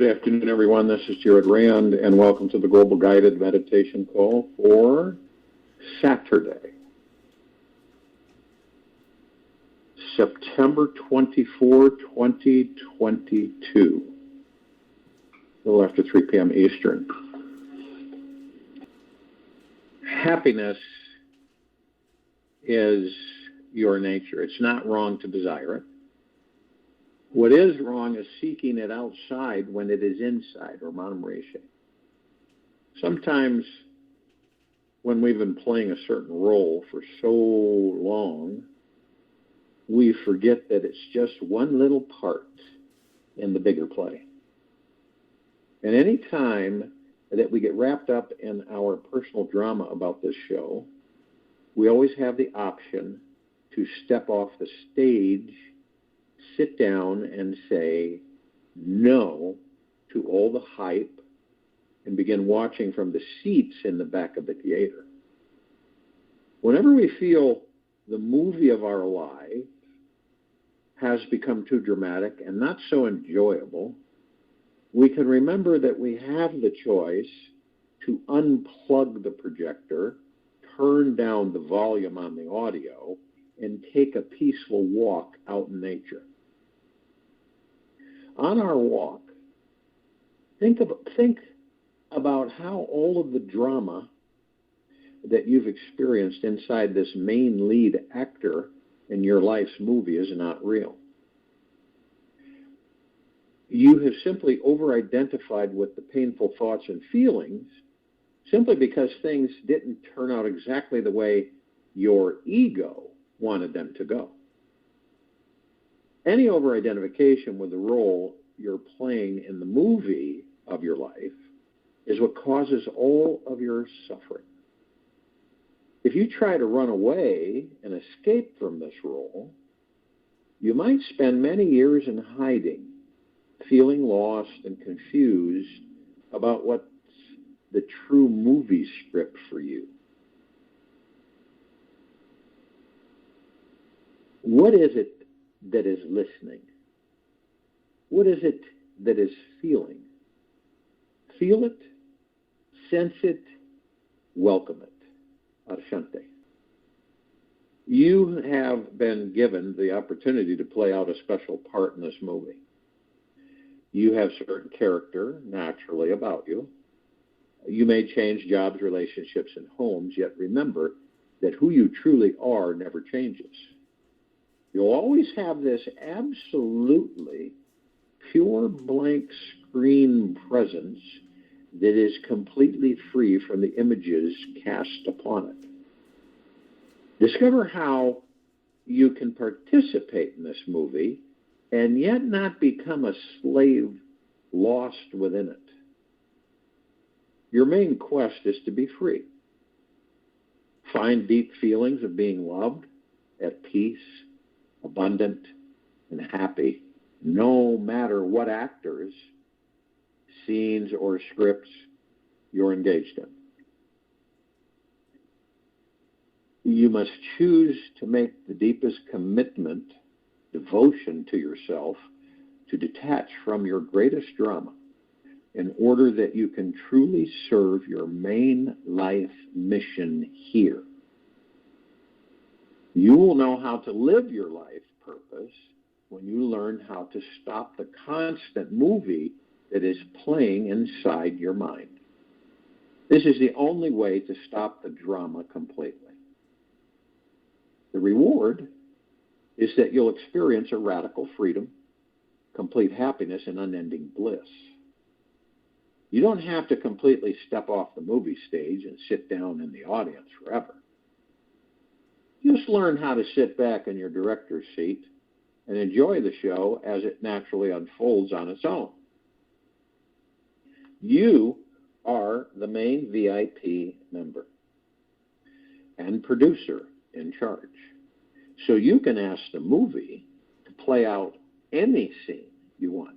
afternoon, everyone. This is Jared Rand, and welcome to the Global Guided Meditation Call for Saturday, September 24, 2022, a little after 3 p.m. Eastern. Happiness is your nature. It's not wrong to desire it. What is wrong is seeking it outside when it is inside, or manam reshe. Sometimes when we've been playing a certain role for so long, we forget that it's just one little part in the bigger play. And any time that we get wrapped up in our personal drama about this show, we always have the option to step off the stage, sit down and say no to all the hype and begin watching from the seats in the back of the theater. Whenever we feel the movie of our life has become too dramatic and not so enjoyable, we can remember that we have the choice to unplug the projector, turn down the volume on the audio, and take a peaceful walk out in nature. On our walk, think about how all of the drama that you've experienced inside this main lead actor in your life's movie is not real. You have simply over-identified with the painful thoughts and feelings simply because things didn't turn out exactly the way your ego wanted them to go. Any over-identification with the role you're playing in the movie of your life is what causes all of your suffering. If you try to run away and escape from this role, you might spend many years in hiding, feeling lost and confused about what's the true movie script for you. What is it that is listening? What is it that is feeling? Feel it, sense it, welcome it. Arshante. You have been given the opportunity to play out a special part in this movie. You have certain character naturally about you. You may change jobs, relationships, and homes, yet remember that who you truly are never changes. You'll always have this absolutely pure blank screen presence that is completely free from the images cast upon it. Discover how you can participate in this movie and yet not become a slave lost within it. Your main quest is to be free. Find deep feelings of being loved, at peace, abundant, and happy, no matter what actors, scenes, or scripts you're engaged in. You must choose to make the deepest commitment, devotion to yourself, to detach from your greatest drama in order that you can truly serve your main life mission here. You will know how to live your life purpose when you learn how to stop the constant movie that is playing inside your mind. This is the only way to stop the drama completely. The reward is that you'll experience a radical freedom, complete happiness, and unending bliss. You don't have to completely step off the movie stage and sit down in the audience forever. Just learn how to sit back in your director's seat and enjoy the show as it naturally unfolds on its own. You are the main VIP member and producer in charge. So you can ask the movie to play out any scene you want.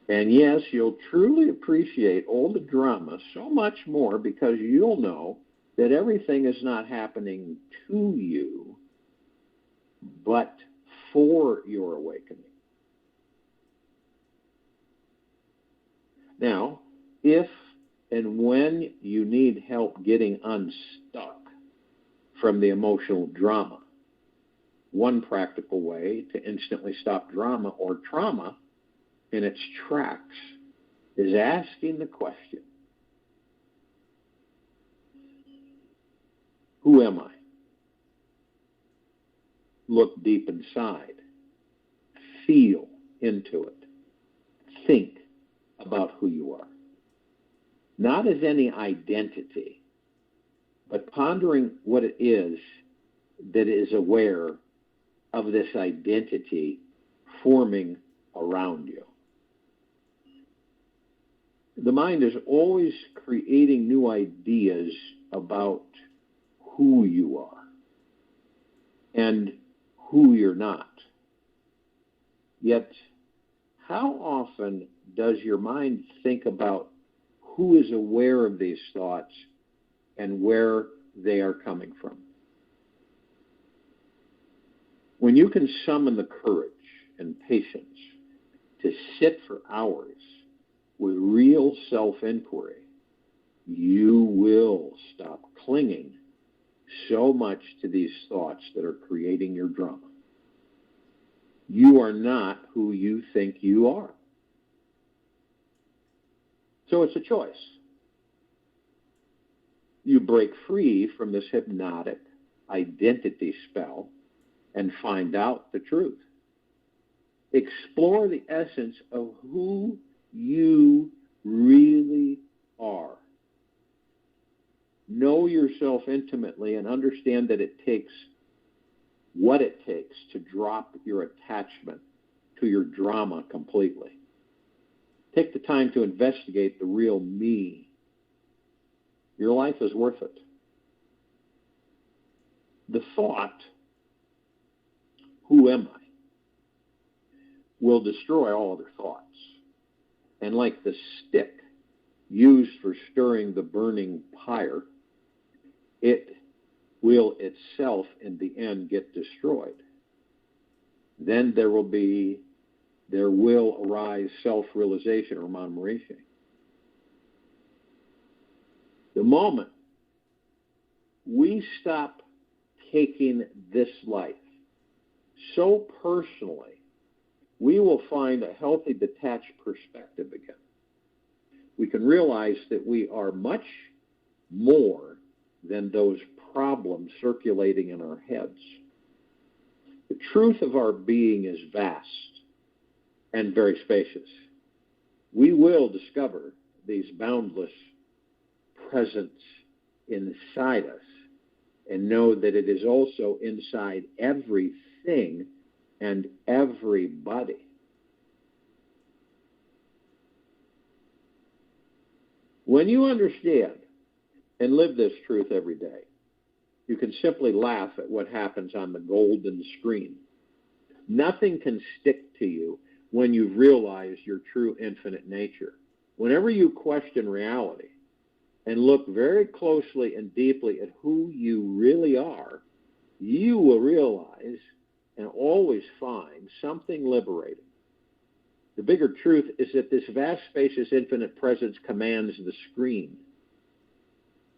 And yes, you'll truly appreciate all the drama so much more because you'll know that everything is not happening to you, but for your awakening. Now, if and when you need help getting unstuck from the emotional drama, one practical way to instantly stop drama or trauma in its tracks is asking the question, who am I? Look deep inside. Feel into it. Think about who you are. Not as any identity, but pondering what it is that is aware of this identity forming around you. The mind is always creating new ideas about who you are and who you're not. Yet, how often does your mind think about who is aware of these thoughts and where they are coming from? When you can summon the courage and patience to sit for hours with real self-inquiry, you will stop clinging so much to these thoughts that are creating your drama. You are not who you think you are. So it's a choice. You break free from this hypnotic identity spell and find out the truth. Explore the essence of who you really are. Know yourself intimately and understand that it takes what it takes to drop your attachment to your drama completely. Take the time to investigate the real me. Your life is worth it. The thought, who am I, will destroy all other thoughts. And like the stick used for stirring the burning pyre, it will itself in the end get destroyed. Then there will arise self-realization or manmorishe. The moment we stop taking this life so personally, we will find a healthy, detached perspective again. We can realize that we are much more than those problems circulating in our heads. The truth of our being is vast and very spacious. We will discover these boundless presence inside us and know that it is also inside everything and everybody. When you understand and live this truth every day, you can simply laugh at what happens on the golden screen. Nothing can stick to you when you've realized your true infinite nature. Whenever you question reality and look very closely and deeply at who you really are, you will realize and always find something liberating. The bigger truth is that this vast, spacious, infinite presence commands the screen.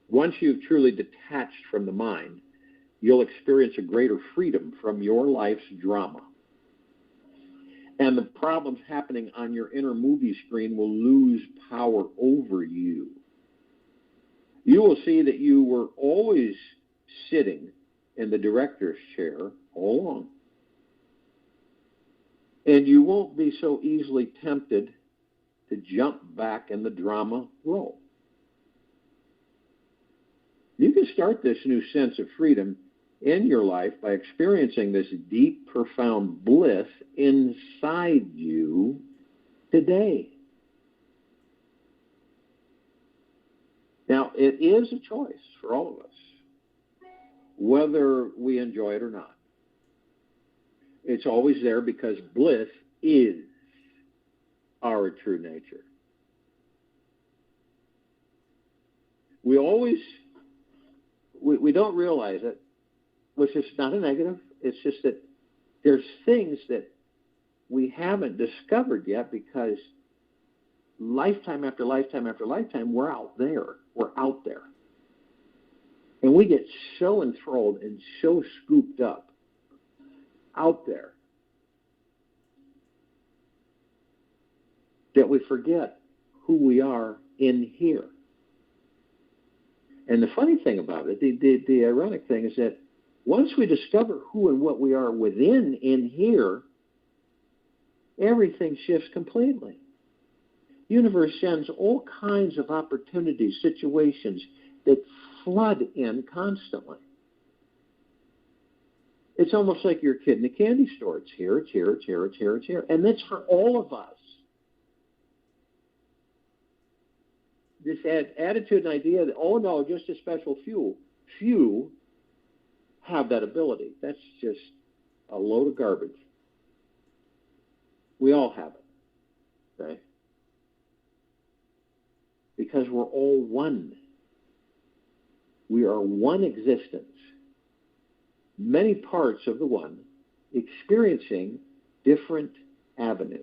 Once you've truly detached from the mind, you'll experience a greater freedom from your life's drama. And the problems happening on your inner movie screen will lose power over you. You will see that you were always sitting in the director's chair all along. And you won't be so easily tempted to jump back in the drama role. You can start this new sense of freedom in your life by experiencing this deep, profound bliss inside you today. Now, it is a choice for all of us, whether we enjoy it or not. It's always there because bliss is our true nature. We don't realize it, which is not a negative. It's just that there's things that we haven't discovered yet because lifetime after lifetime after lifetime, we're out there. We're out there. And we get so enthralled and so scooped up out there that we forget who we are in here. And the funny thing about it, the ironic thing is that once we discover who and what we are within in here, everything shifts completely. Universe sends all kinds of opportunities, situations that flood in constantly. It's almost like you're a kid in a candy store. It's here, it's here, it's here, it's here, it's here. And that's for all of us. This attitude and idea that, oh no, just a special few have that ability. That's just a load of garbage. We all have it, okay? Because we're all one. We are one existence. Many parts of the one experiencing different avenues,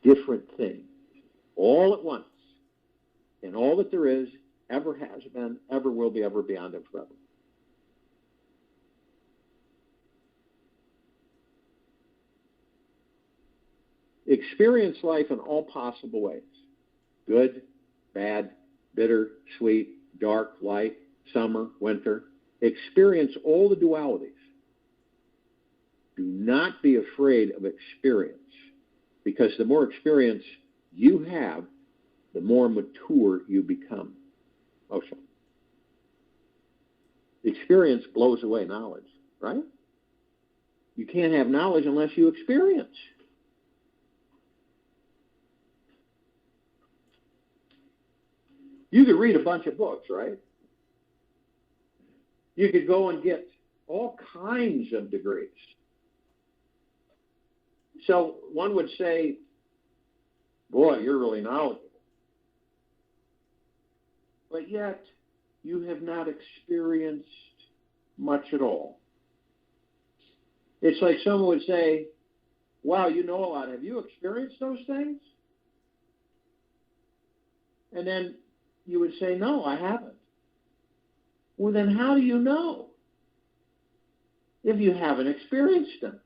different things, all at once. And all that there is, ever has been, ever will be, ever beyond, and forever. Experience life in all possible ways. Good, bad, bitter, sweet, dark, light, summer, winter. Experience all the dualities. Do not be afraid of experience, because the more experience you have, the more mature you become. Also, experience blows away knowledge, right? You can't have knowledge unless you experience. You could read a bunch of books, right? You could go and get all kinds of degrees. So one would say, boy, you're really knowledgeable. But yet, you have not experienced much at all. It's like someone would say, wow, you know a lot. Have you experienced those things? And then you would say, no, I haven't. Well, then how do you know if you haven't experienced them?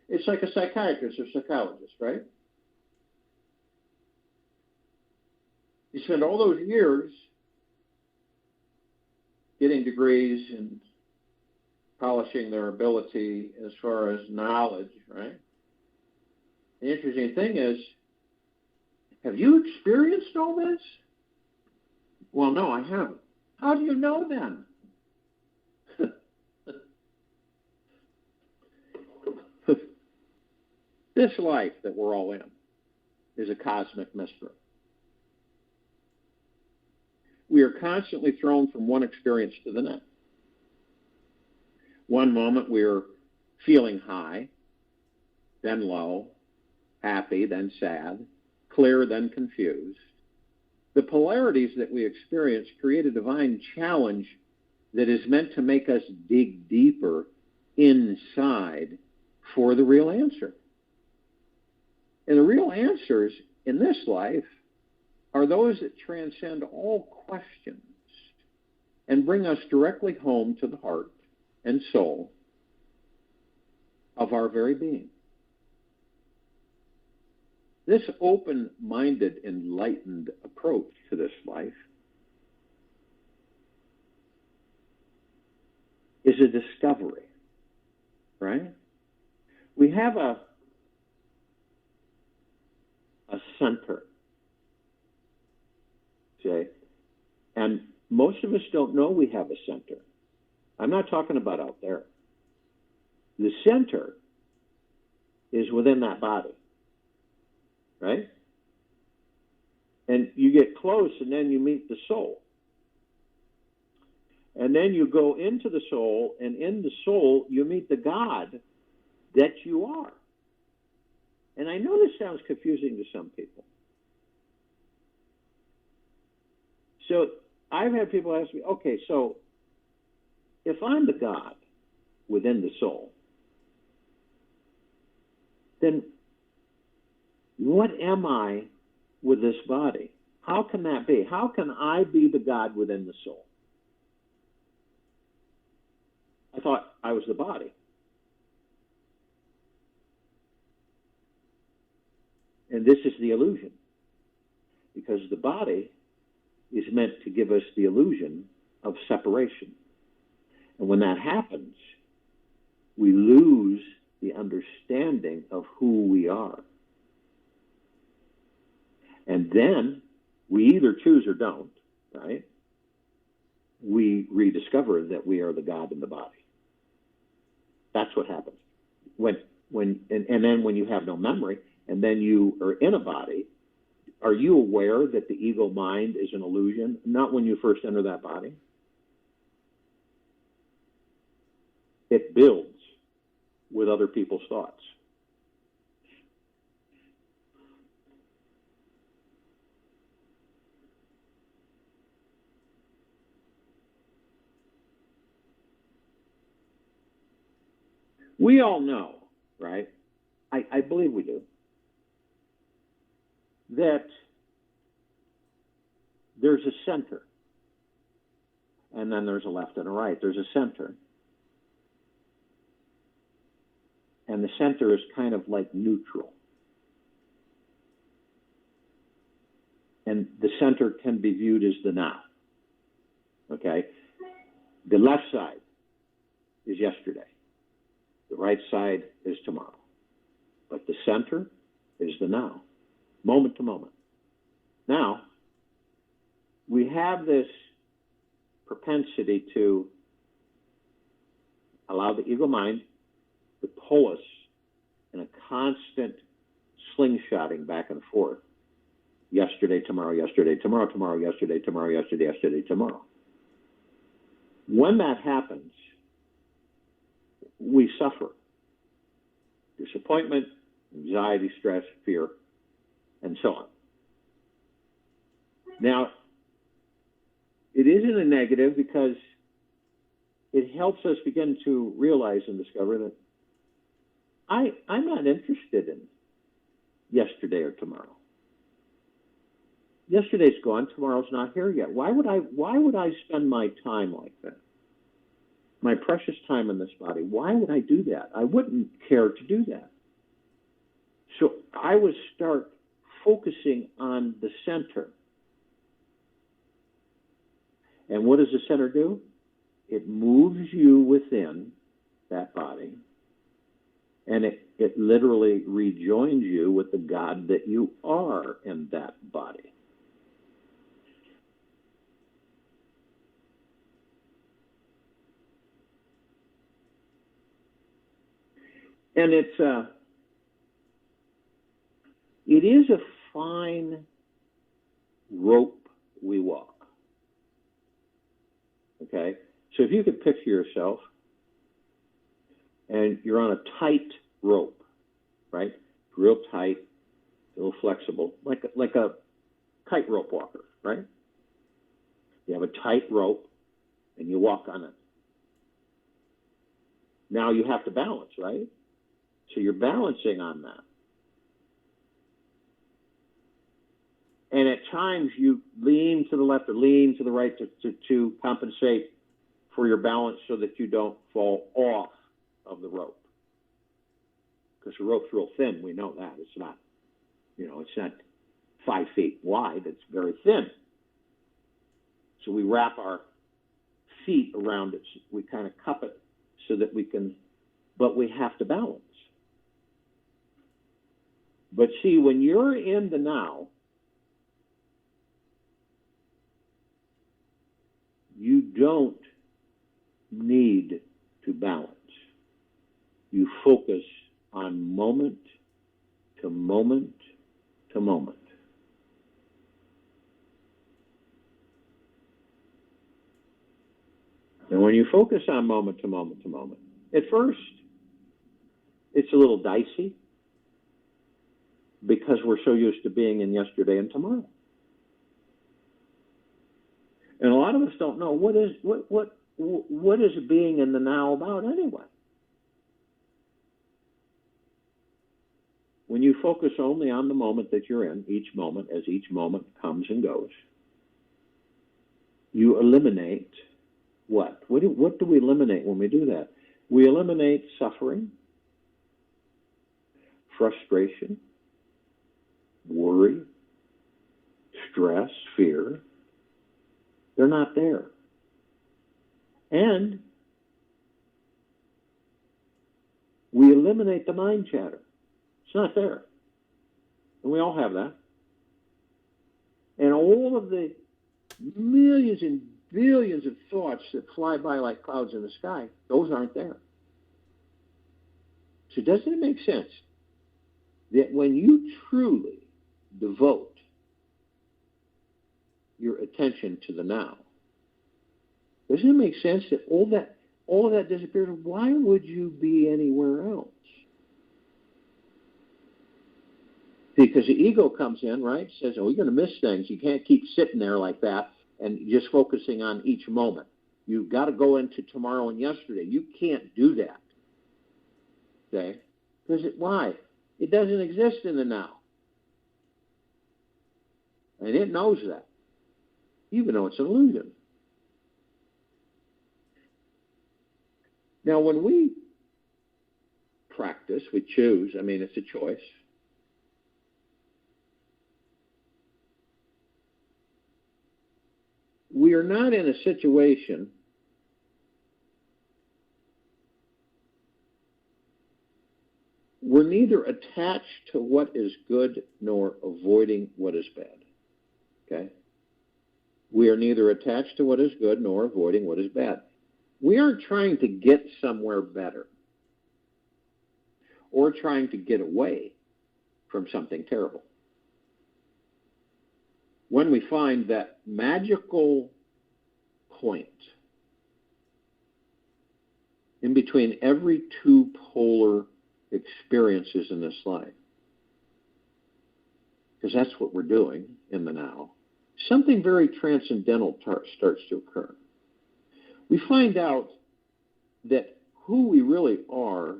It's like a psychiatrist or psychologist, right? You spend all those years getting degrees and polishing their ability as far as knowledge, right? The interesting thing is, have you experienced all this? Well, no, I haven't. How do you know then? This life that we're all in is a cosmic mystery. We are constantly thrown from one experience to the next. One moment we're feeling high, then low, happy, then sad, clear, then confused. The polarities that we experience create a divine challenge that is meant to make us dig deeper inside for the real answer. And the real answers in this life are those that transcend all questions and bring us directly home to the heart and soul of our very being. This open-minded, enlightened approach to this life is a discovery, right? We have a center, okay? And most of us don't know we have a center. I'm not talking about out there. The center is within that body, right? And you get close, and then you meet the soul. And then you go into the soul, and in the soul, you meet the God that you are. And I know this sounds confusing to some people. So I've had people ask me, okay, so if I'm the God within the soul, then what am I with this body? How can that be? How can I be the God within the soul? I thought I was the body. And this is the illusion, because the body is meant to give us the illusion of separation. And when that happens, we lose the understanding of who we are. And then we either choose or don't, right? We rediscover that we are the God in the body. That's what happens. And then when you have no memory, and then you are in a body, are you aware that the ego mind is an illusion? Not when you first enter that body. It builds with other people's thoughts. We all know, right? I believe we do, that there's a center, and then there's a left and a right. There's a center. And the center is kind of like neutral. And the center can be viewed as the now. Okay? The left side is yesterday. The right side is tomorrow. But the center is the now, moment to moment. Now, we have this propensity to allow the ego mind to pull us in a constant slingshotting back and forth. Yesterday, tomorrow, yesterday, tomorrow, tomorrow, yesterday, tomorrow, yesterday, yesterday, tomorrow. When that happens, we suffer. Disappointment, anxiety, stress, fear, and so on. Now, it isn't a negative because it helps us begin to realize and discover that I'm not interested in yesterday or tomorrow. Yesterday's gone, tomorrow's not here yet. Why would I spend my time like that? My precious time in this body. Why would I do that? I wouldn't care to do that. So I would start focusing on the center. And what does the center do? It moves you within that body, and it literally rejoins you with the God that you are in that body. And it is a fine rope we walk. Okay? So if you could picture yourself and you're on a tight rope, right? Real tight, a little flexible, like a tightrope walker, right? You have a tight rope and you walk on it. Now you have to balance, right? So you're balancing on that. And at times you lean to the left or lean to the right to compensate for your balance so that you don't fall off of the rope. Because the rope's real thin, we know that. It's not, it's not 5 feet wide, it's very thin. So we wrap our feet around it, we kind of cup it so that we can, but we have to balance. But see, when you're in the now, you don't need to balance. You focus on moment to moment to moment. And when you focus on moment to moment to moment, at first, it's a little dicey because we're so used to being in yesterday and tomorrow. And a lot of us don't know what is being in the now about anyway. when you focus only on the moment that you're in, each moment, as each moment comes and goes, you eliminate what? What do we eliminate when we do that? We eliminate suffering, frustration, worry, stress, fear. They're not there. And we eliminate the mind chatter. It's not there. And we all have that. And all of the millions and billions of thoughts that fly by like clouds in the sky, those aren't there. So doesn't it make sense that when you truly devote your attention to the now, doesn't it make sense that all of that disappears? Why would you be anywhere else? Because the ego comes in, right? Says, oh, you're going to miss things. You can't keep sitting there like that and just focusing on each moment. You've got to go into tomorrow and yesterday. You can't do that. Okay? Because why? It doesn't exist in the now. And it knows that, even though it's an illusion. Now, when we practice, we choose, it's a choice. We are not in a situation we're neither attached to what is good nor avoiding what is bad. Okay? We are neither attached to what is good nor avoiding what is bad. We aren't trying to get somewhere better or trying to get away from something terrible. When we find that magical point in between every two polar experiences in this life, because that's what we're doing in the now, something very transcendental starts to occur. We find out that who we really are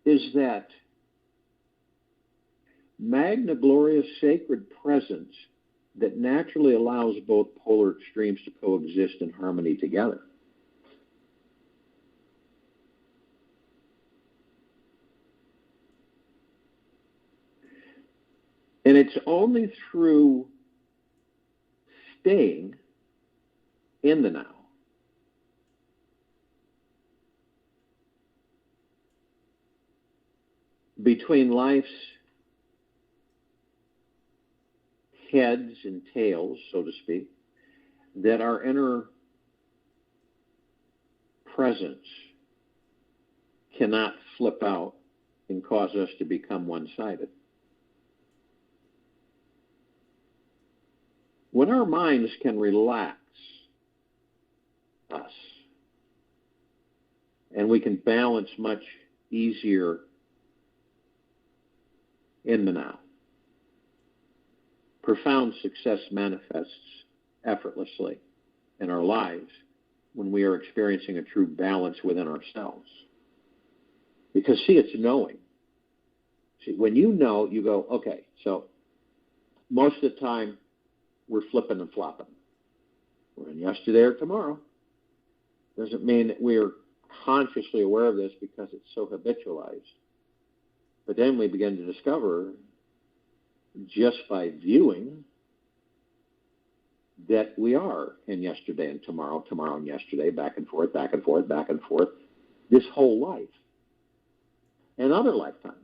is that magna glorious sacred presence that naturally allows both polar extremes to coexist in harmony together. And it's only through staying in the now between life's heads and tails, so to speak, that our inner presence cannot flip out and cause us to become one-sided. When our minds can relax us and we can balance much easier in the now, profound success manifests effortlessly in our lives when we are experiencing a true balance within ourselves. Because, see, it's knowing. See, when you know, you go, okay, so most of the time we're flipping and flopping. We're in yesterday or tomorrow. Doesn't mean that we're consciously aware of this because it's so habitualized. But then we begin to discover, just by viewing, that we are in yesterday and tomorrow, tomorrow and yesterday, back and forth, back and forth, back and forth, this whole life and other lifetimes.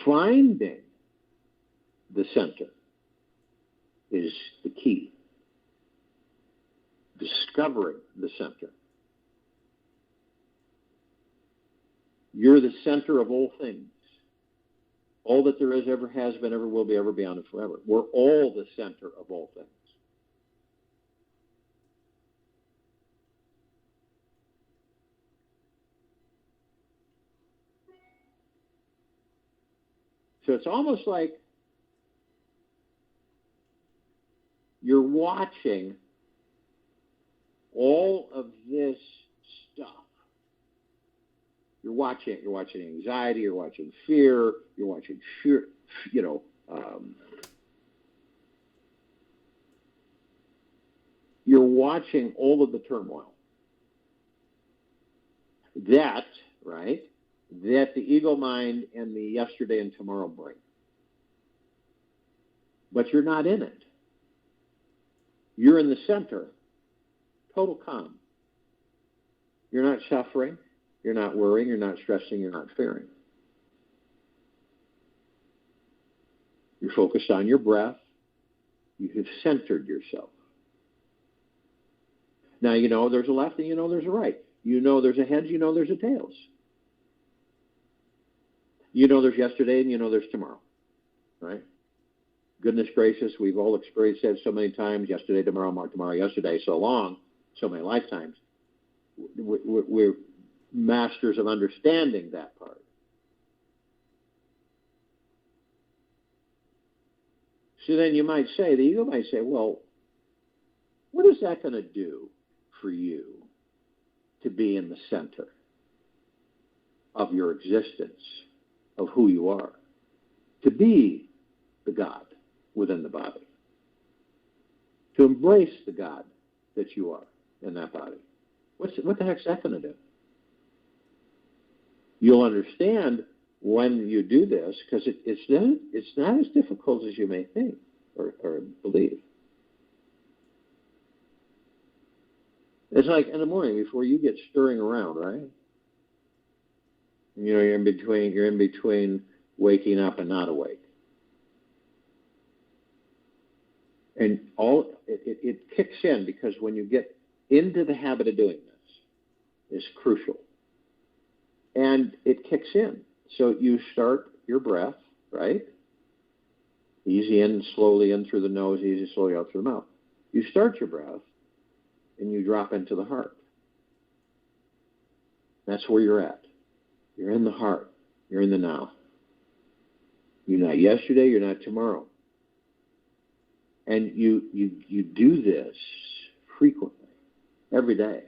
Finding the center is the key. Discovering the center. You're the center of all things. All that there is, ever has been, ever will be, ever beyond, and forever. We're all the center of all things. So it's almost like you're watching all of this stuff. You're watching anxiety, you're watching fear, you're watching fear, you're watching all of the turmoil. That the ego mind and the yesterday and tomorrow bring. But you're not in it. You're in the center, total calm. You're not suffering, you're not worrying, you're not stressing, you're not fearing. You're focused on your breath. You have centered yourself. Now you know there's a left and you know there's a right. You know there's a heads, you know there's a tails. You know there's yesterday and you know there's tomorrow, right? Goodness gracious, we've all experienced that so many times, yesterday, tomorrow, yesterday, so long, so many lifetimes. We're masters of understanding that part. So then you might say, the ego might say, well, what is that going to do for you to be in the center of your existence, of who you are, to be the God within the body, to embrace the God that you are in that body? What the heck's that going to do? You'll understand when you do this, because it's not as difficult as you may think or believe. It's like in the morning before you get stirring around, right? You know, you're in between waking up and not awake. And it kicks in, because when you get into the habit of doing this, it's crucial. And it kicks in. So you start your breath, right? Easy in, slowly in through the nose, easy, slowly out through the mouth. You start your breath, and you drop into the heart. That's where you're at. You're in the heart. You're in the now. You're not yesterday, you're not tomorrow. And you do this frequently, every day.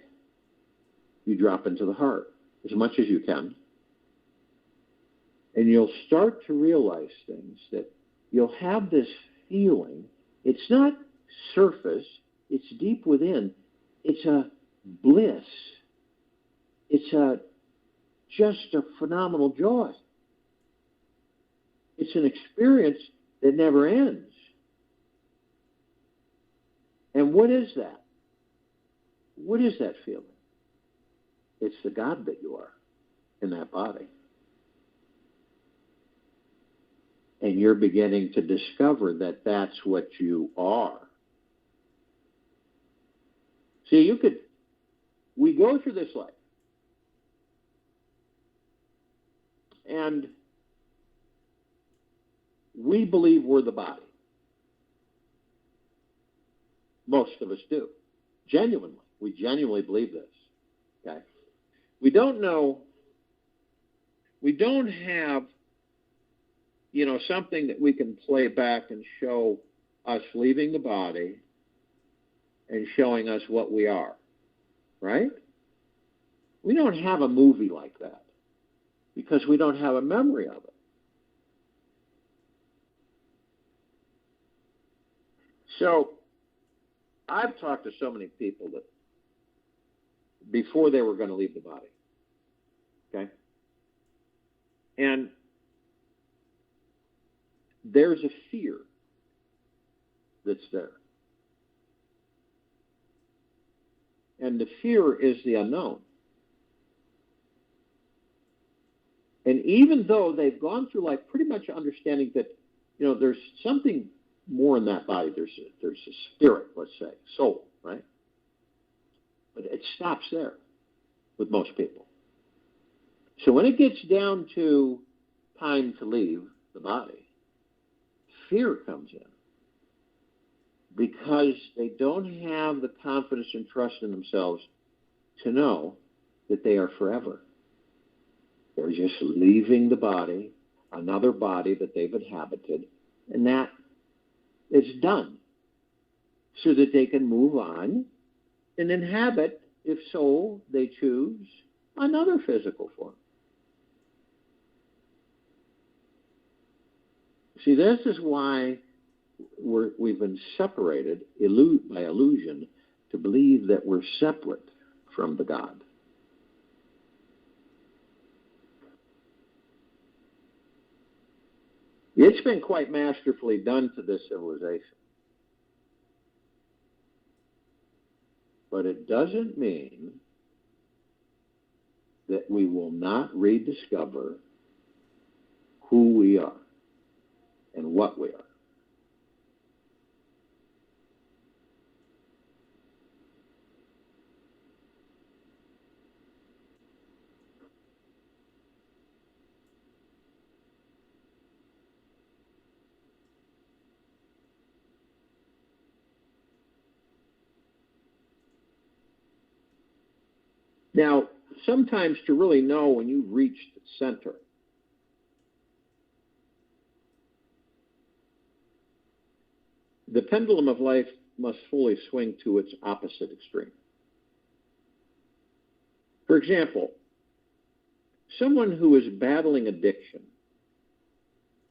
You drop into the heart as much as you can. And you'll start to realize things, that you'll have this feeling. It's not surface, it's deep within. It's a bliss. It's just a phenomenal joy. It's an experience that never ends. And what is that? What is that feeling? It's the God that you are in that body. And you're beginning to discover that that's what you are. See, we go through this life, and we believe we're the body. Most of us do. Genuinely. We genuinely believe this. Okay? We don't know, we don't have, something that we can play back and show us leaving the body and showing us what we are. Right? We don't have a movie like that because we don't have a memory of it. So, I've talked to so many people that before they were going to leave the body, okay? And there's a fear that's there. And the fear is the unknown. And even though they've gone through life pretty much understanding that, there's something more in that body. There's a spirit, let's say, soul, right? But it stops there with most people. So when it gets down to time to leave the body, fear comes in because they don't have the confidence and trust in themselves to know that they are forever. They're just leaving the body, another body that they've inhabited, and that is done. so that they can move on and inhabit, if so they choose, another physical form. See, this is why we've been separated by illusion to believe that we're separate from the God. It's been quite masterfully done to this civilization. But it doesn't mean that we will not rediscover who we are and what we are. Now, sometimes to really know when you've reached the center, the pendulum of life must fully swing to its opposite extreme. For example, someone who is battling addiction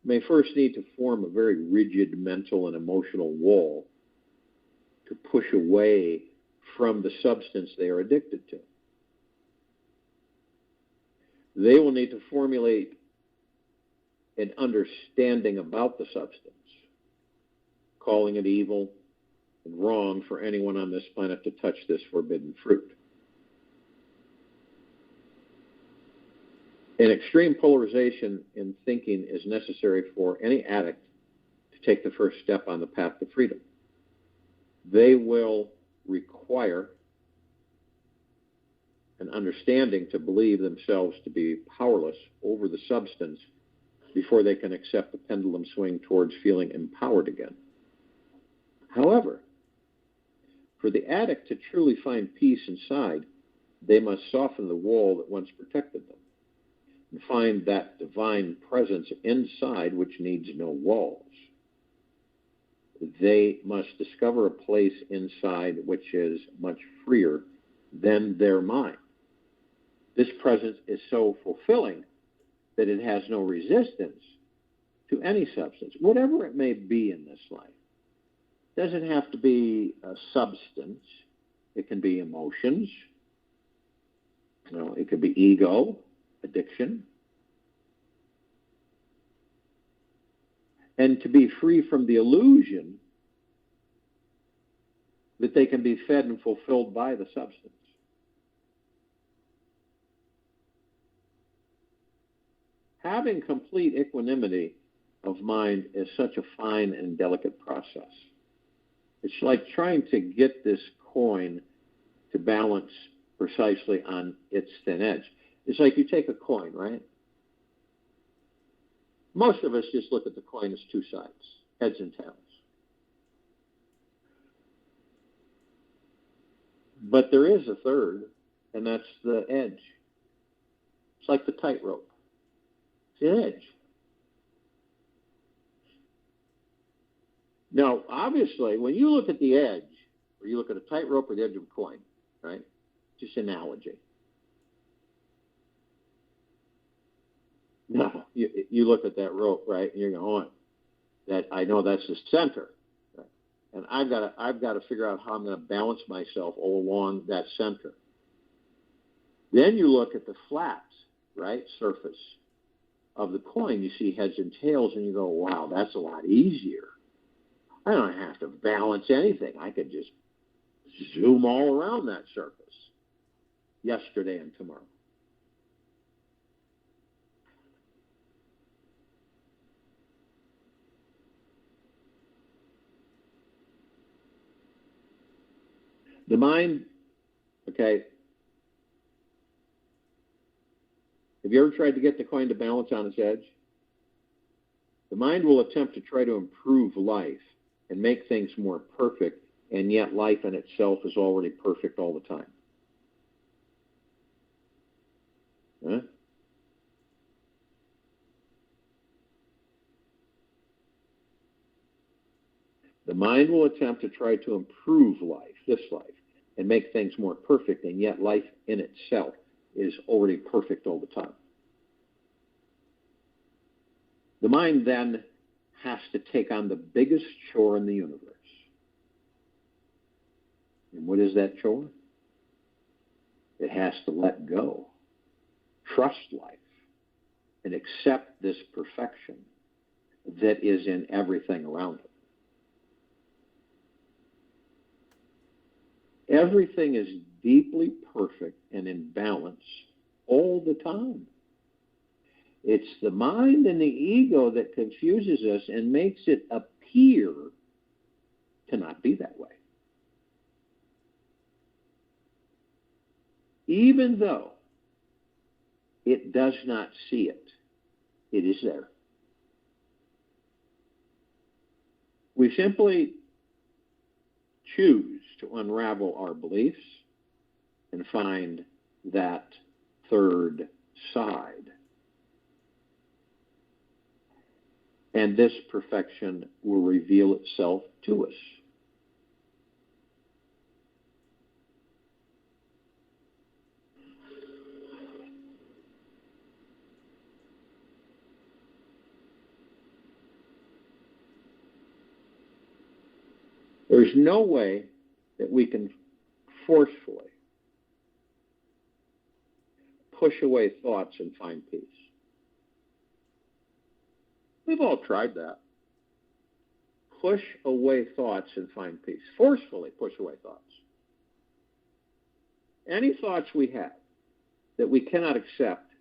may first need to form a very rigid mental and emotional wall to push away from the substance they are addicted to. They will need to formulate an understanding about the substance, calling it evil and wrong for anyone on this planet to touch this forbidden fruit. An extreme polarization in thinking is necessary for any addict to take the first step on the path to freedom. They will require an understanding to believe themselves to be powerless over the substance before they can accept the pendulum swing towards feeling empowered again. However, for the addict to truly find peace inside, they must soften the wall that once protected them and find that divine presence inside which needs no walls. They must discover a place inside which is much freer than their mind. This presence is so fulfilling that it has no resistance to any substance, whatever it may be in this life. It doesn't have to be a substance. It can be emotions. It could be ego, addiction. And to be free from the illusion that they can be fed and fulfilled by the substance. Having complete equanimity of mind is such a fine and delicate process. It's like trying to get this coin to balance precisely on its thin edge. It's like you take a coin, right? Most of us just look at the coin as two sides, heads and tails. But there is a third, and that's the edge. It's like the tightrope. It's the edge. Now, obviously, when you look at the edge, or you look at a tightrope or the edge of a coin, right? Just analogy. Now, you look at that rope, right, and you're going, that I know that's the center, right? And I've got to figure out how I'm going to balance myself all along that center. Then you look at the flat, right, surface of the coin. You see heads and tails, and you go, wow, that's a lot easier. I don't have to balance anything. I could just zoom all around that surface, yesterday and tomorrow. The mind, okay, have you ever tried to get the coin to balance on its edge? The mind will attempt to try to improve life and make things more perfect, and yet life in itself is already perfect all the time. Huh? The mind will attempt to try to improve life, this life, and make things more perfect, and yet life in itself is already perfect all the time. The mind then has to take on the biggest chore in the universe. And what is that chore? It has to let go, trust life, and accept this perfection that is in everything around it. Everything is deeply perfect and in balance all the time. It's the mind and the ego that confuses us and makes it appear to not be that way. Even though it does not see it, it is there. We simply choose to unravel our beliefs and find that third side. And this perfection will reveal itself to us. There's no way that we can forcefully push away thoughts and find peace. We've all tried that. Push away thoughts and find peace. Forcefully push away thoughts. Any thoughts we have that we cannot accept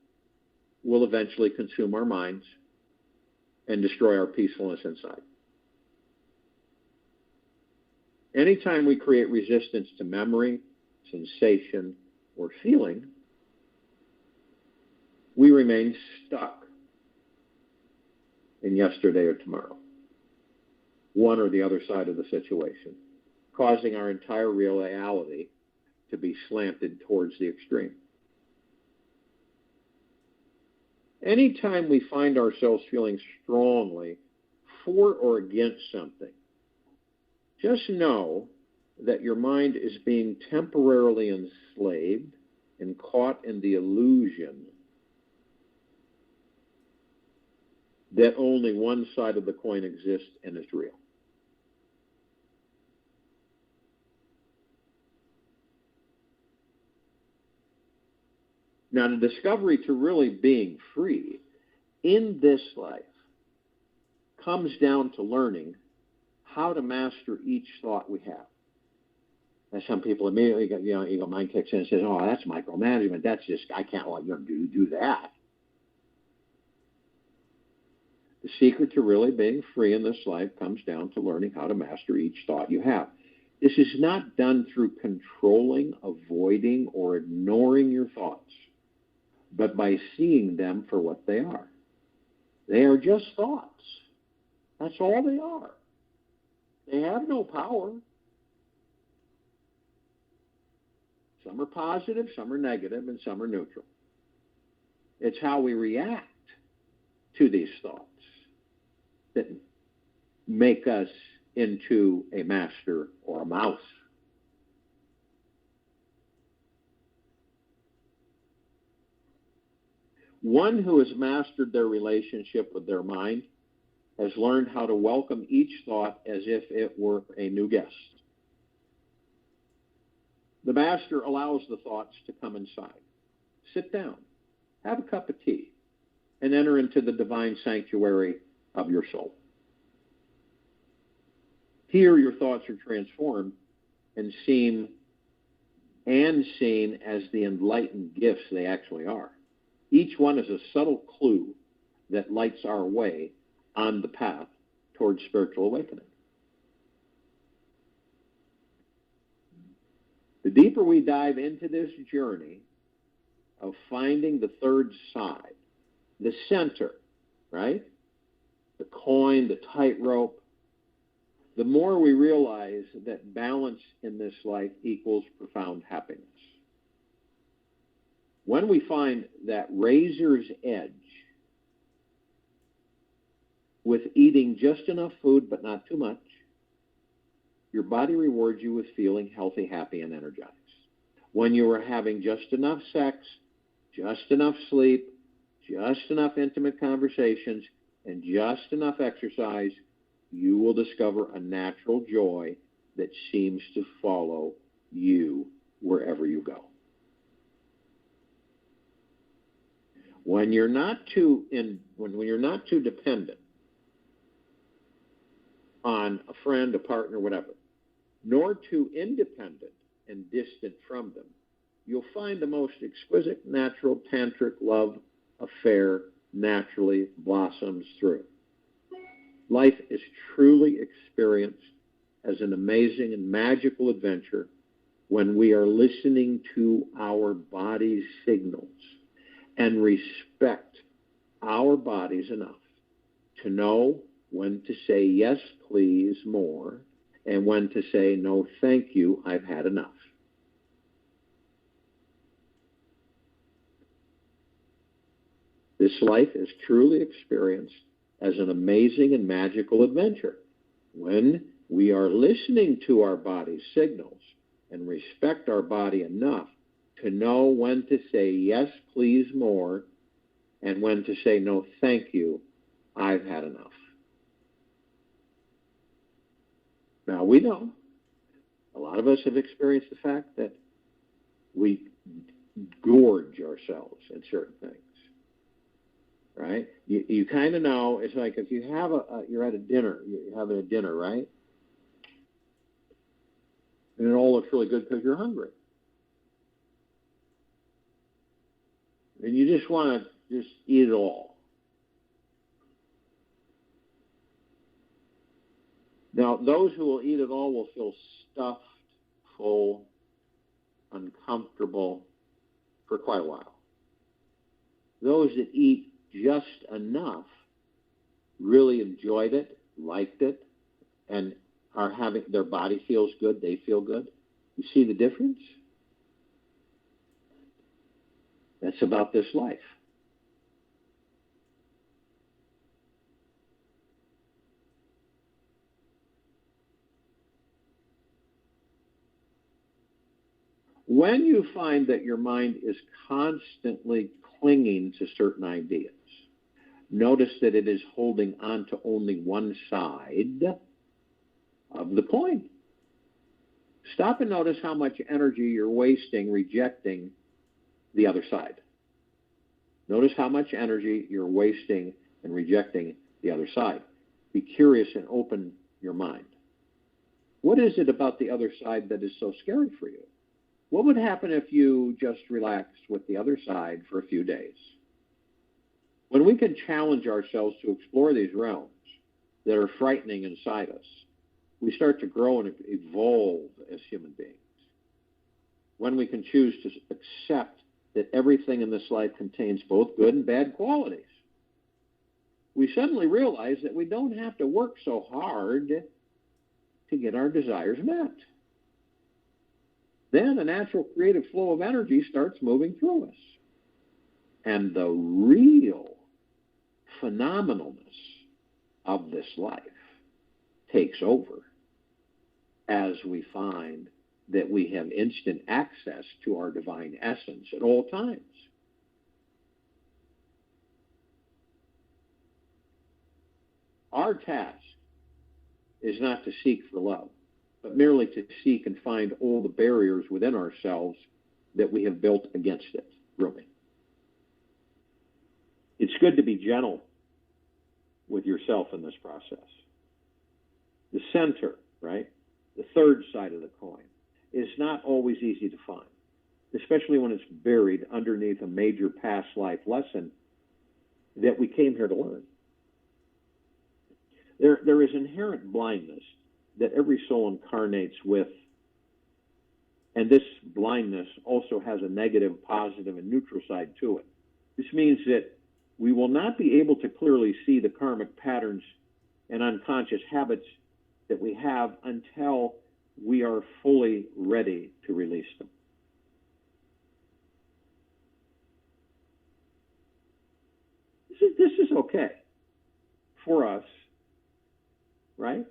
will eventually consume our minds and destroy our peacefulness inside. Anytime we create resistance to memory, sensation, or feeling, we remain stuck in yesterday or tomorrow, one or the other side of the situation, causing our entire reality to be slanted towards the extreme. Anytime we find ourselves feeling strongly for or against something, just know that your mind is being temporarily enslaved and caught in the illusion that only one side of the coin exists and is real. Now, the discovery to really being free in this life comes down to learning how to master each thought we have. And some people immediately get, ego mind kicks in and says, oh, that's micromanagement. That's just, I can't let you do that. The secret to really being free in this life comes down to learning how to master each thought you have. This is not done through controlling, avoiding, or ignoring your thoughts, but by seeing them for what they are. They are just thoughts. That's all they are. They have no power. Some are positive, some are negative, and some are neutral. It's how we react to these thoughts that make us into a master or a mouse. One who has mastered their relationship with their mind has learned how to welcome each thought as if it were a new guest. The master allows the thoughts to come inside. Sit down, have a cup of tea, and enter into the divine sanctuary of your soul. Here, your thoughts are transformed and seen as the enlightened gifts they actually are. Each one is a subtle clue that lights our way on the path towards spiritual awakening. The deeper we dive into this journey of finding the third side, the center, right? The coin, the tightrope, the more we realize that balance in this life equals profound happiness. When we find that razor's edge with eating just enough food but not too much, your body rewards you with feeling healthy, happy, and energized. When you are having just enough sex, just enough sleep, just enough intimate conversations, and just enough exercise, you will discover a natural joy that seems to follow you wherever you go. When you're not too dependent on a friend, a partner, whatever, nor too independent and distant from them, you'll find the most exquisite natural tantric love affair naturally blossoms through. Life is truly experienced as an amazing and magical adventure when we are listening to our body's signals and respect our bodies enough to know when to say yes, please, more, and when to say no, thank you, I've had enough. This life is truly experienced as an amazing and magical adventure when we are listening to our body's signals and respect our body enough to know when to say yes, please, more, and when to say no, thank you, I've had enough. Now, we know a lot of us have experienced the fact that we gorge ourselves in certain things, right? You kind of know. It's like if you have you're at a dinner, you're having a dinner, right? And it all looks really good because you're hungry. And you just want to just eat it all. Now, those who will eat it all will feel stuffed, full, uncomfortable for quite a while. Those that eat just enough really enjoyed it, liked it, and are having their body feels good, they feel good. You see the difference? That's about this life. When you find that your mind is constantly clinging to certain ideas, notice that it is holding on to only one side of the coin. Stop and notice how much energy you're wasting rejecting the other side. Notice how much energy you're wasting and rejecting the other side. Be curious and open your mind. What is it about the other side that is so scary for you? What would happen if you just relaxed with the other side for a few days? When we can challenge ourselves to explore these realms that are frightening inside us, we start to grow and evolve as human beings. When we can choose to accept that everything in this life contains both good and bad qualities, we suddenly realize that we don't have to work so hard to get our desires met. Then a natural creative flow of energy starts moving through us. And the real phenomenalness of this life takes over as we find that we have instant access to our divine essence at all times. Our task is not to seek for love, but merely to seek and find all the barriers within ourselves that we have built against it, grooming. It's good to be gentle with yourself in this process. The center, right, the third side of the coin, is not always easy to find, especially when it's buried underneath a major past life lesson that we came here to learn. There is inherent blindness that every soul incarnates with, and this blindness also has a negative, positive, and neutral side to it. This means that we will not be able to clearly see the karmic patterns and unconscious habits that we have until we are fully ready to release them. This is okay for us, right?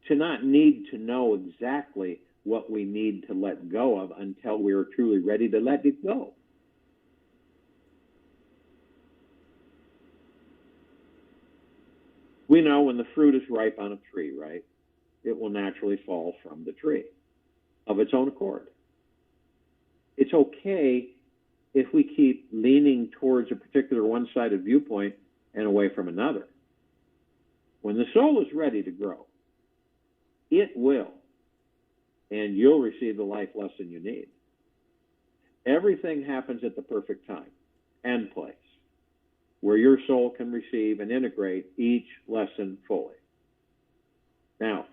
to not need to know exactly what we need to let go of until we are truly ready to let it go. We know when the fruit is ripe on a tree, right? It will naturally fall from the tree of its own accord. It's okay if we keep leaning towards a particular one-sided viewpoint and away from another. When the soul is ready to grow, it will, and you'll receive the life lesson you need. Everything happens at the perfect time and place, where your soul can receive and integrate each lesson fully. Now,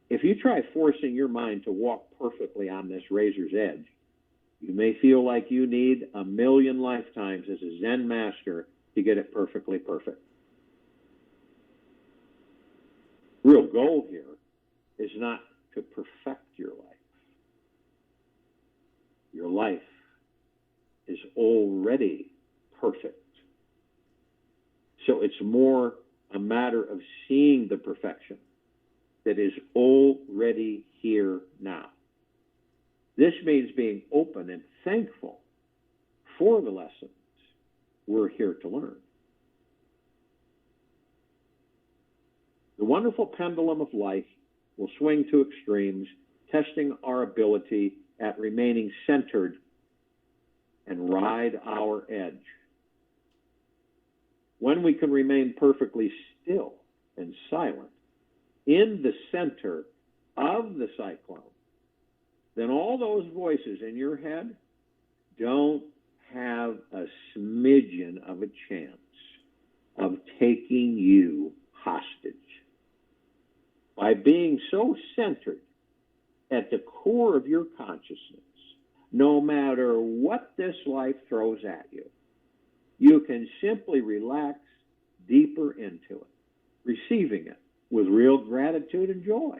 if you try forcing your mind to walk perfectly on this razor's edge, you may feel like you need 1,000,000 lifetimes as a Zen master to get it perfectly perfect. Real goal here is not to perfect your life. Your life is already perfect. So it's more a matter of seeing the perfection that is already here now. This means being open and thankful for the lessons we're here to learn. The wonderful pendulum of life will swing to extremes, testing our ability at remaining centered and ride our edge. When we can remain perfectly still and silent in the center of the cyclone, then all those voices in your head don't have a smidgen of a chance of taking you hostage. By being so centered at the core of your consciousness, no matter what this life throws at you, you can simply relax deeper into it, receiving it with real gratitude and joy.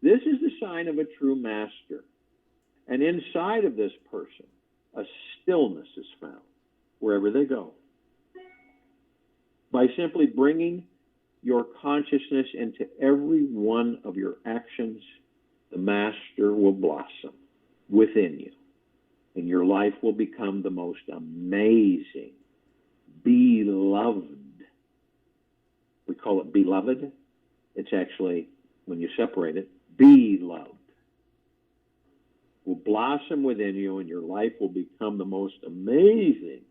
This is the sign of a true master. And inside of this person, a stillness is found wherever they go. By simply bringing your consciousness into every one of your actions, the master will blossom within you. And your life will become the most amazing, beloved. We call it beloved. It's actually, when you separate it, beloved. Will blossom within you, and your life will become the most amazing,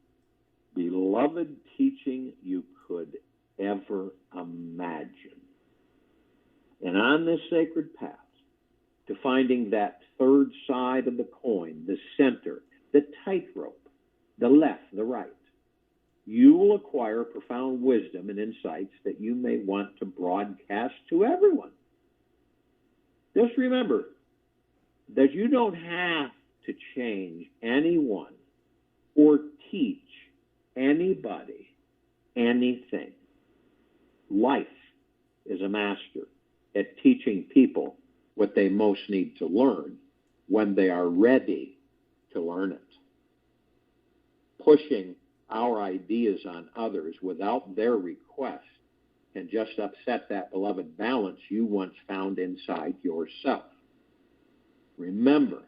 beloved teaching you could ever imagine. And on this sacred path to finding that third side of the coin, the center, the tightrope, the left, the right, you will acquire profound wisdom and insights that you may want to broadcast to everyone. Just remember that you don't have to change anyone or teach anybody anything. Life is a master at teaching people what they most need to learn when they are ready to learn it. Pushing our ideas on others without their request can just upset that beloved balance you once found inside yourself. Remember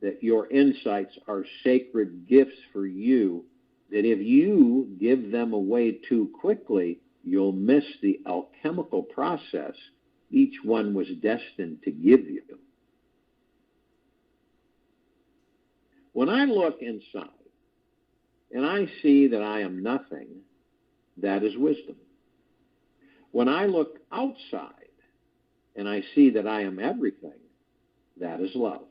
that your insights are sacred gifts for you, that if you give them away too quickly, you'll miss the alchemical process each one was destined to give you. When I look inside and I see that I am nothing, that is wisdom. When I look outside and I see that I am everything, that is love.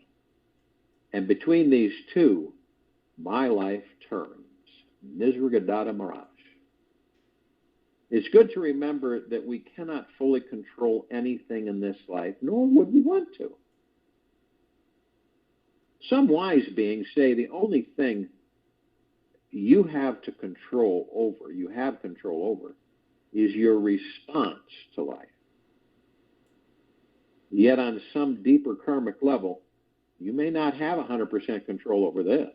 And between these two, my life turns. Nisargadatta Maharaj. It's good to remember that we cannot fully control anything in this life, nor would we want to. Some wise beings say the only thing you have control over, is your response to life. Yet on some deeper karmic level, you may not have 100% control over this.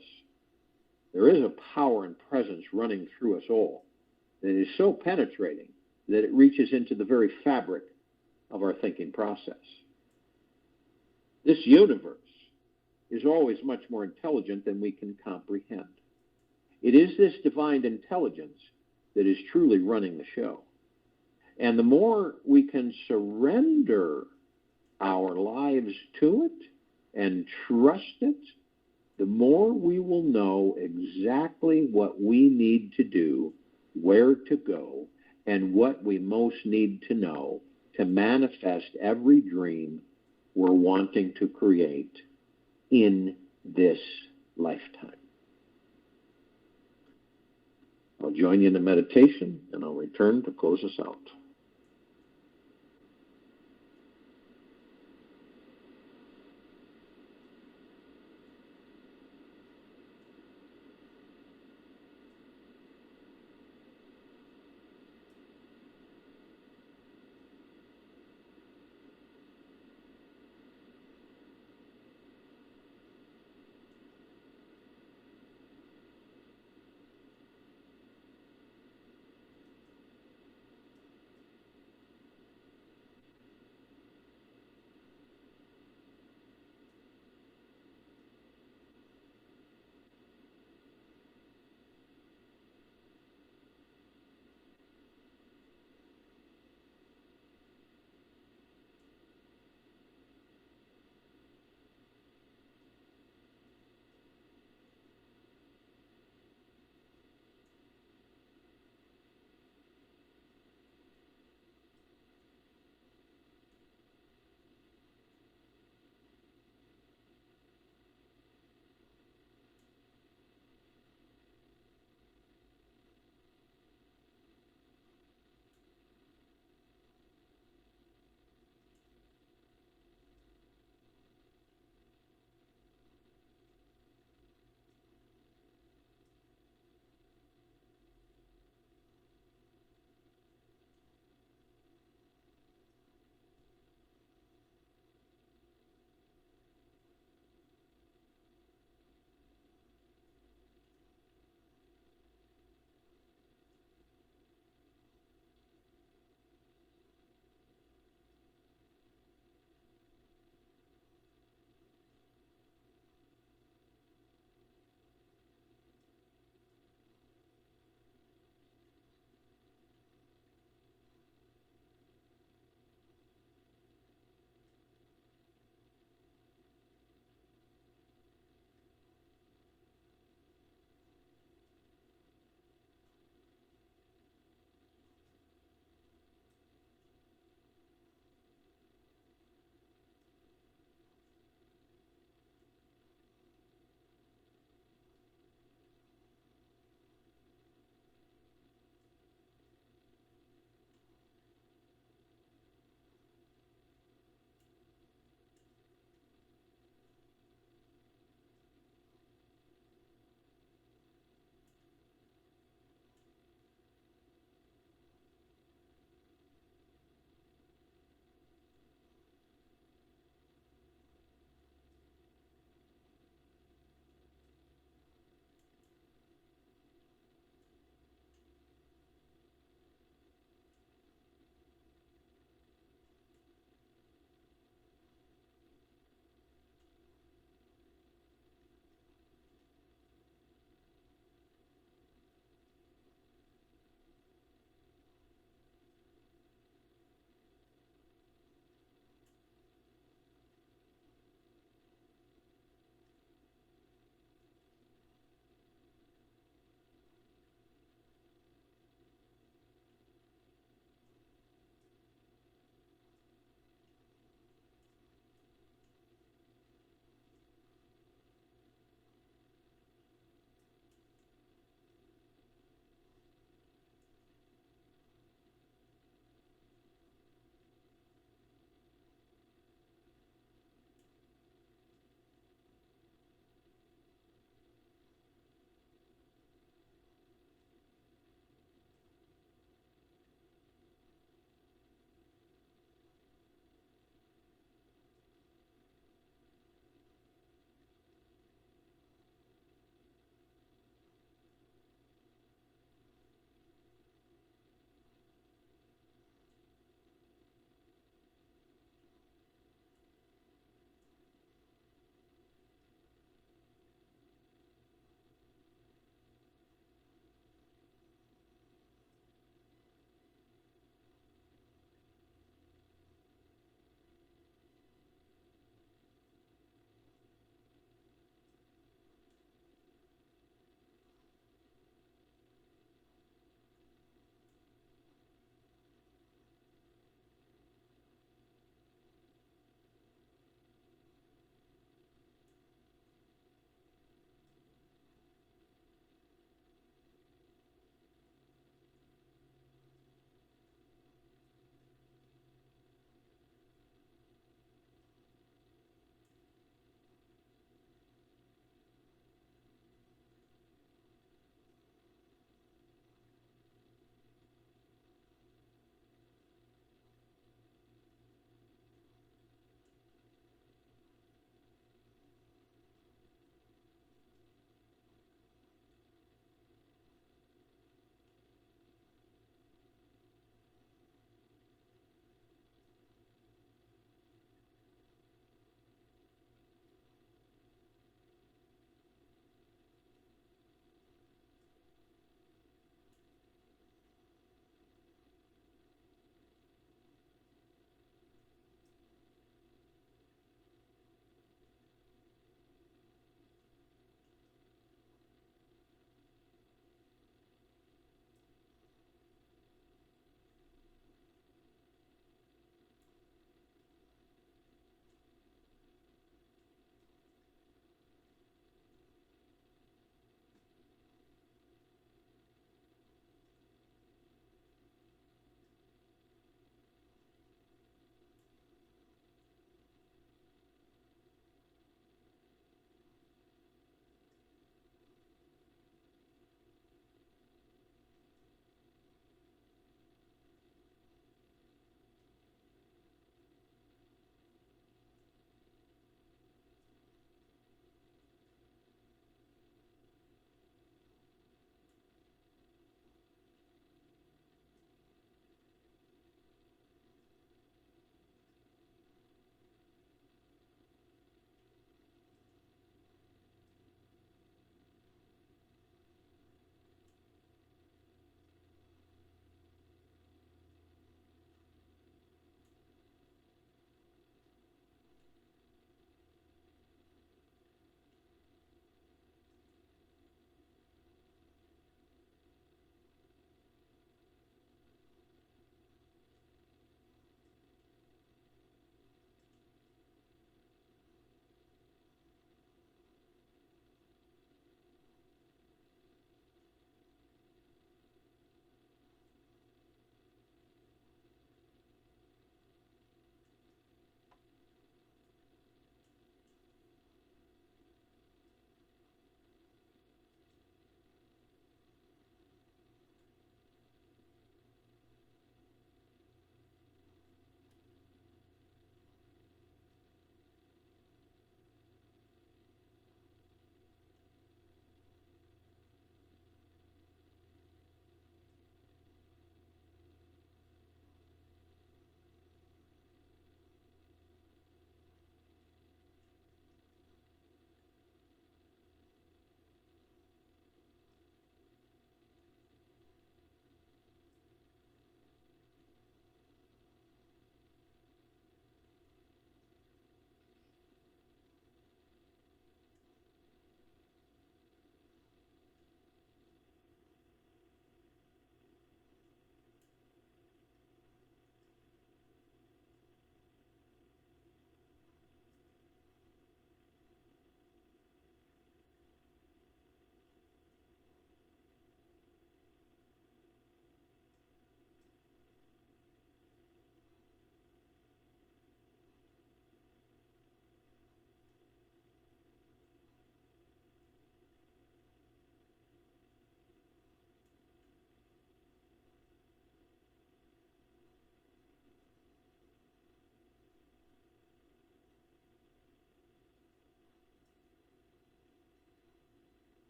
There is a power and presence running through us all that is so penetrating that it reaches into the very fabric of our thinking process. This universe is always much more intelligent than we can comprehend. It is this divine intelligence that is truly running the show. And the more we can surrender our lives to it and trust it, the more we will know exactly what we need to do, where to go, and what we most need to know to manifest every dream we're wanting to create in this lifetime. I'll join you in the meditation, and I'll return to close us out.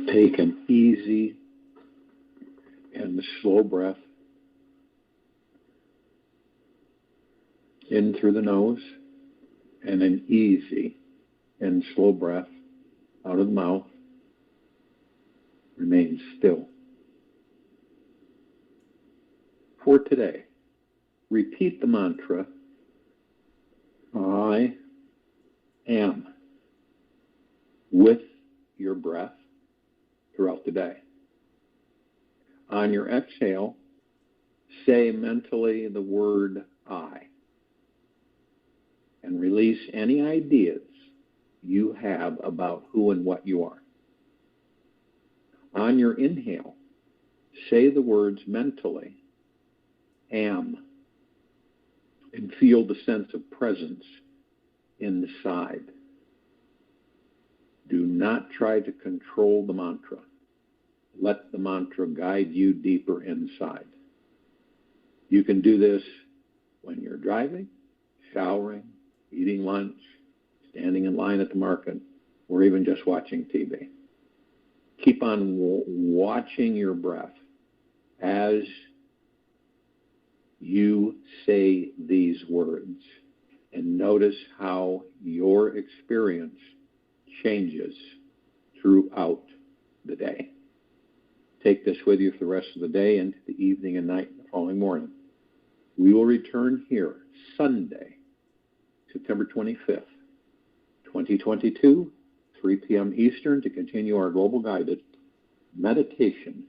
Take an easy and slow breath in through the nose, and an easy and slow breath out of the mouth. Remain still. For today, repeat the mantra, I am, with your breath throughout the day. On your exhale, say mentally the word I, and release any ideas you have about who and what you are. On your inhale, say the words mentally, am, and feel the sense of presence inside. Do not try to control the mantra. Let the mantra guide you deeper inside. You can do this when you're driving, showering, eating lunch, standing in line at the market, or even just watching TV. Keep on watching your breath as you say these words, and notice how your experience changes throughout the day. Take this with you for the rest of the day, into the evening and night, and the following morning. We will return here Sunday, September 25th, 2022, 3 p.m. Eastern, to continue our global guided meditation